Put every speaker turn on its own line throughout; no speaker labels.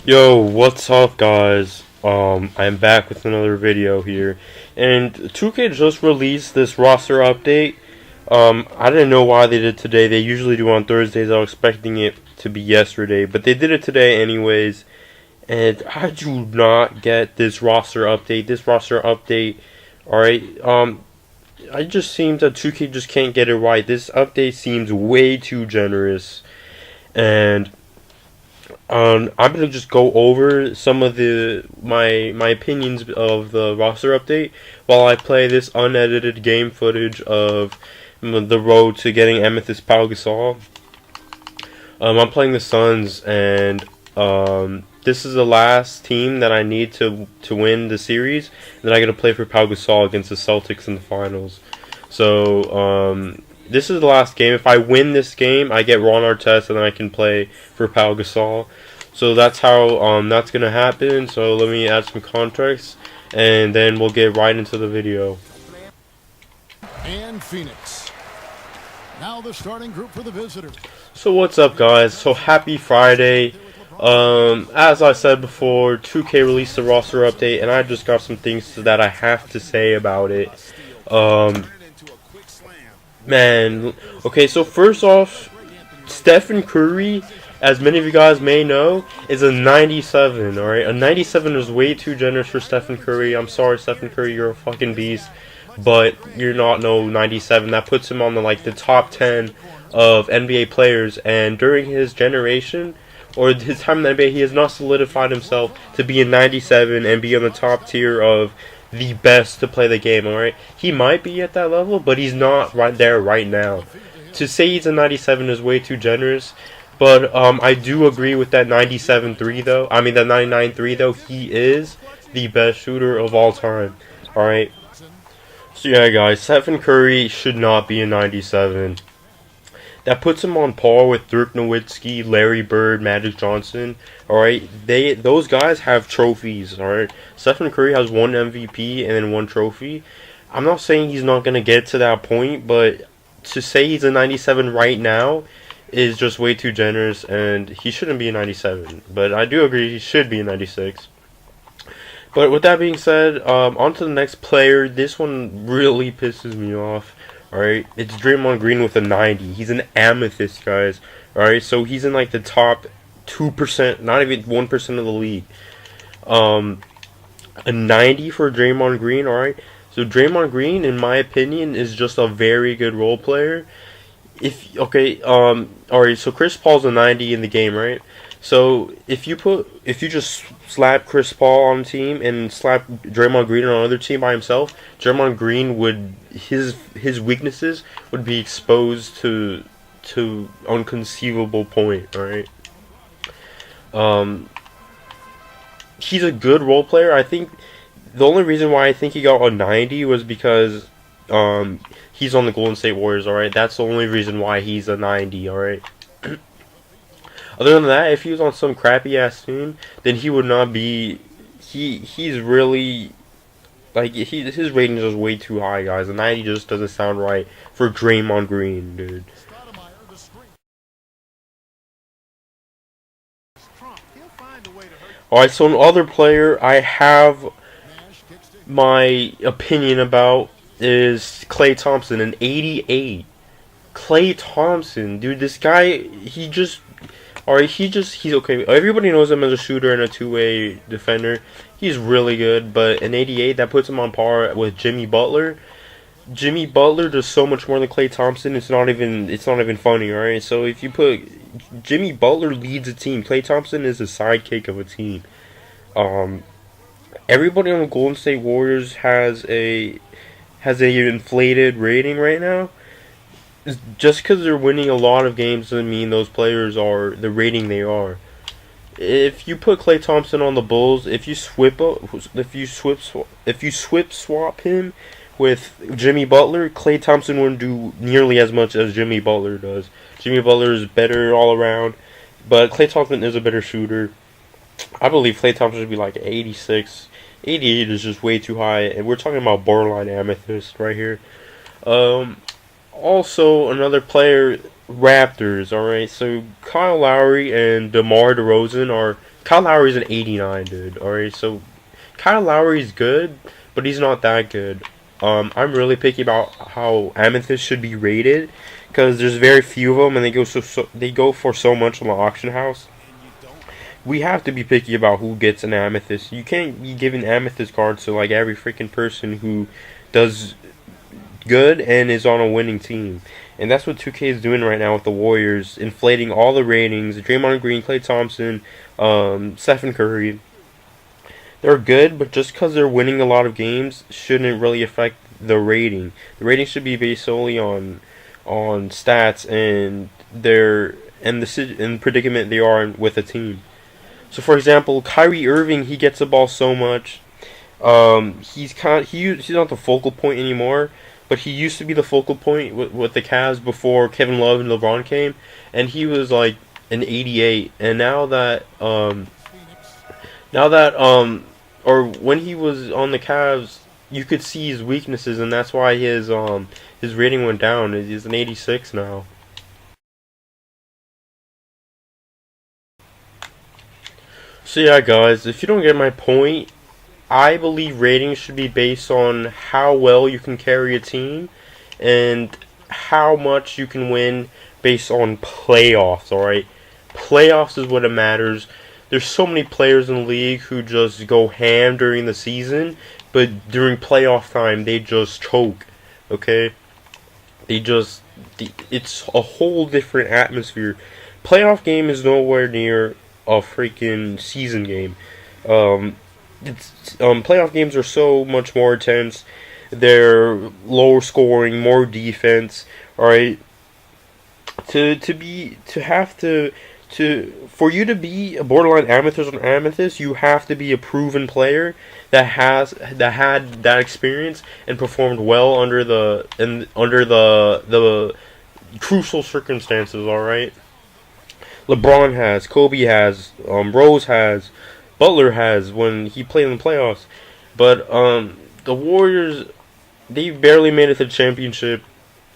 Yo, what's up, guys? I'm back with another video here, and 2K just released this roster update. I didn't know why they did today. They usually do on Thursdays. I was expecting it to be yesterday, but they did it today anyways. And I do not get this roster update. Alright. I just seems that 2K just can't get it right. This update seems way too generous, and I'm gonna just go over some of my opinions of the roster update while I play this unedited game footage of the road to getting Amethyst Bogus. I'm playing the Suns, and this is the last team that I need to win the series. Then I gotta play for Bogus against the Celtics in the finals. So this is the last game. If I win this game, I get Ron Artest, and then I can play for Bogus. So that's how that's gonna happen. So let me add some context, and then we'll get right into the video.
And Phoenix. Now the starting group for the visitors.
So what's up, guys? So happy Friday. As I said before, 2K released the roster update, and I just got some things that I have to say about it. Man, okay, so first off, Stephen Curry, as many of you guys may know, is a 97, alright? A 97 is way too generous for Stephen Curry. I'm sorry, Stephen Curry, you're a fucking beast, but you're not no 97. That puts him on the top 10 of NBA players, and during his generation, or his time in the NBA, he has not solidified himself to be a 97 and be on the top tier of the best to play the game, alright? He might be at that level, but he's not right there right now. To say he's a 97 is way too generous, but I do agree with that 97-3 though. I mean, that 99-3 though. He is the best shooter of all time, alright? So yeah, guys, Stephen Curry should not be a 97. That puts him on par with Dirk Nowitzki, Larry Bird, Magic Johnson. Alright, those guys have trophies. Alright, Stephen Curry has one MVP and then one trophy. I'm not saying he's not gonna get to that point, but to say he's a 97 right now is just way too generous, and he shouldn't be a 97. But I do agree he should be a 96. But with that being said, on to the next player. This one really pisses me off. Alright, it's Draymond Green with a 90. He's an Amethyst, guys. Alright, so he's in the top 2%, not even 1% of the league. A 90 for Draymond Green, alright? So Draymond Green, in my opinion, is just a very good role player. Alright, so Chris Paul's a 90 in the game, right? So if you just slap Chris Paul on a team and slap Draymond Green on another team by himself, Draymond Green would his weaknesses would be exposed to unconceivable point. All right. He's a good role player. I think the only reason why I think he got a 90 was because he's on the Golden State Warriors. All right, that's the only reason why he's a 90. All right. Other than that, if he was on some crappy ass team, then he would not be. He's really his rating is just way too high, guys. A 90 just doesn't sound right for Draymond Green, dude. Alright, so another player I have my opinion about is Klay Thompson, an 88. Klay Thompson, dude, this guy, he's okay. Everybody knows him as a shooter and a two-way defender. He's really good, but an 88, that puts him on par with Jimmy Butler. Jimmy Butler does so much more than Klay Thompson. It's not even funny, alright? So if you put Jimmy Butler leads a team, Klay Thompson is a sidekick of a team. Everybody on the Golden State Warriors has a inflated rating right now. Just because they're winning a lot of games doesn't mean those players are the rating they are. If you put Klay Thompson on the Bulls, if you swip swap him with Jimmy Butler, Klay Thompson wouldn't do nearly as much as Jimmy Butler does. Jimmy Butler is better all around, but Klay Thompson is a better shooter. I believe Klay Thompson should be like 86. 88 is just way too high, and we're talking about borderline Amethyst right here. Also, another player, Raptors, alright? So, Kyle Lowry and DeMar DeRozan are Kyle Lowry's an 89, dude. Alright, so Kyle Lowry's good, but he's not that good. I'm really picky about how Amethyst should be rated because there's very few of them, and they go for so much on the auction house. We have to be picky about who gets an Amethyst. You can't be giving Amethyst cards to like every freaking person who does good and is on a winning team. And that's what 2K is doing right now with the Warriors, inflating all the ratings. Draymond Green, Klay Thompson, Stephen Curry. They're good, but just because they're winning a lot of games shouldn't really affect the rating. The rating should be based solely on stats and the predicament they are with a team. So, for example, Kyrie Irving, he gets the ball so much. He's not the focal point anymore, but he used to be the focal point with the Cavs before Kevin Love and LeBron came, and he was like an 88. And or when he was on the Cavs, you could see his weaknesses, and that's why his rating went down. He's an 86 now. So yeah, guys, if you don't get my point, I believe ratings should be based on how well you can carry a team and how much you can win based on playoffs, alright? Playoffs is what it matters. There's so many players in the league who just go ham during the season, but during playoff time, they just choke, okay? It's a whole different atmosphere. Playoff game is nowhere near a freaking season game. Playoff games are so much more intense. They're lower scoring, more defense. All right, for you to be a borderline amethyst, you have to be a proven player that had that experience and performed well under the crucial circumstances. All right. LeBron has, Kobe has, Rose has, Butler has when he played in the playoffs. But the Warriors, they barely made it to the championship,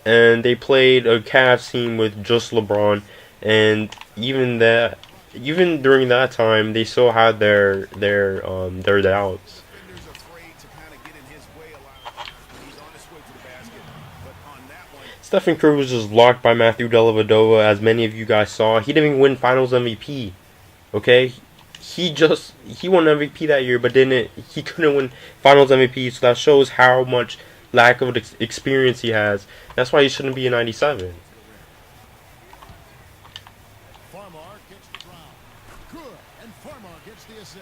and they played a Cavs team with just LeBron. And even during that time, they still had their doubts. Stephen Curry was just locked by Matthew Dellavedova, as many of you guys saw. He didn't even win Finals MVP. Okay, he won MVP that year, but he couldn't win Finals MVP. So that shows how much lack of experience he has. That's why he shouldn't be a 97.
Farmar gets the Brown. Good, and Farmar gets the assist.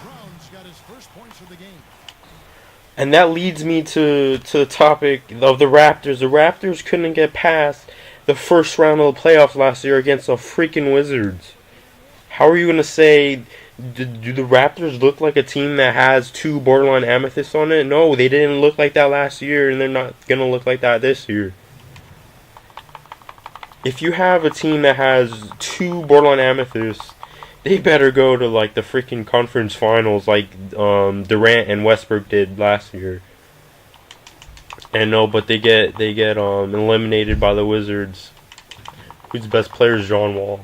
Brown's got his first points of the game.
And that leads me to the topic of the Raptors. The Raptors couldn't get past the first round of the playoffs last year against the freaking Wizards. How are you going to say, do the Raptors look like a team that has two borderline amethysts on it? No, they didn't look like that last year, and they're not going to look like that this year. If you have a team that has two borderline amethysts, they better go to like the freaking conference finals like Durant and Westbrook did last year. And no, but they get eliminated by the Wizards. Who's the best player is John Wall.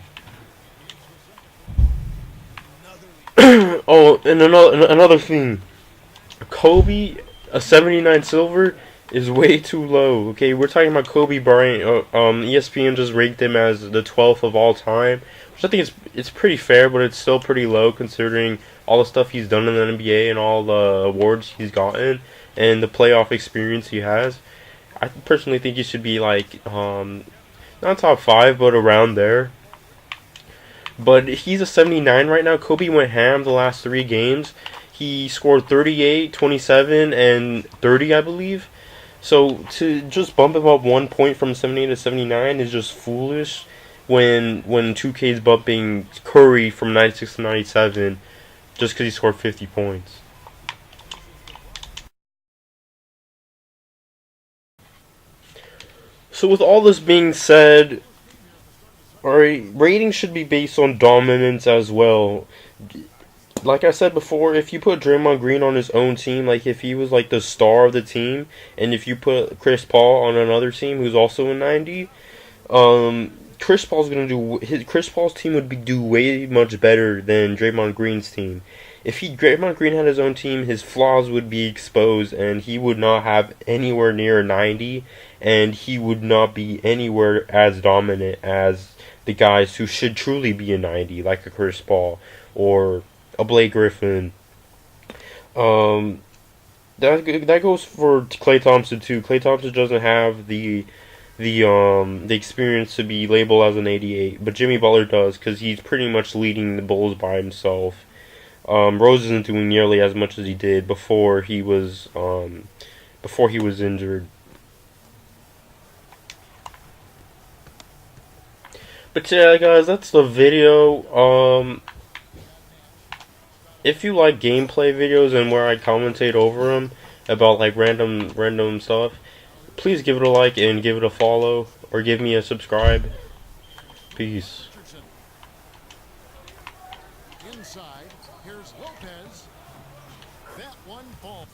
Oh, and another thing. Kobe, a 79 silver is way too low. Okay, we're talking about Kobe Bryant. ESPN just ranked him as the 12th of all time. I think it's pretty fair, but it's still pretty low considering all the stuff he's done in the NBA and all the awards he's gotten and the playoff experience he has. I personally think he should be like not top 5, but around there. But he's a 79 right now. Kobe went ham the last 3 games. He scored 38, 27, and 30, I believe. So to just bump him up 1 point from 78 to 79 is just foolish. When 2K's bumping Curry from 96 to 97 just because he scored 50 points. So with all this being said, alright, ratings should be based on dominance as well. Like I said before, if you put Draymond Green on his own team, like if he was like the star of the team, and if you put Chris Paul on another team who's also a 90, Chris Paul's gonna Chris Paul's team would do way much better than Draymond Green's team. If Draymond Green had his own team, his flaws would be exposed, and he would not have anywhere near 90, and he would not be anywhere as dominant as the guys who should truly be a 90, like a Chris Paul or a Blake Griffin. That goes for Klay Thompson too. Klay Thompson doesn't have the experience to be labeled as an 88, but Jimmy Butler does because he's pretty much leading the Bulls by himself. Rose isn't doing nearly as much as he did before he was injured. But yeah, guys, that's the video. If you like gameplay videos and where I commentate over them about like random stuff, please give it a like and give it a follow or give me a subscribe. Peace.
Inside, here's Lopez. That one ball.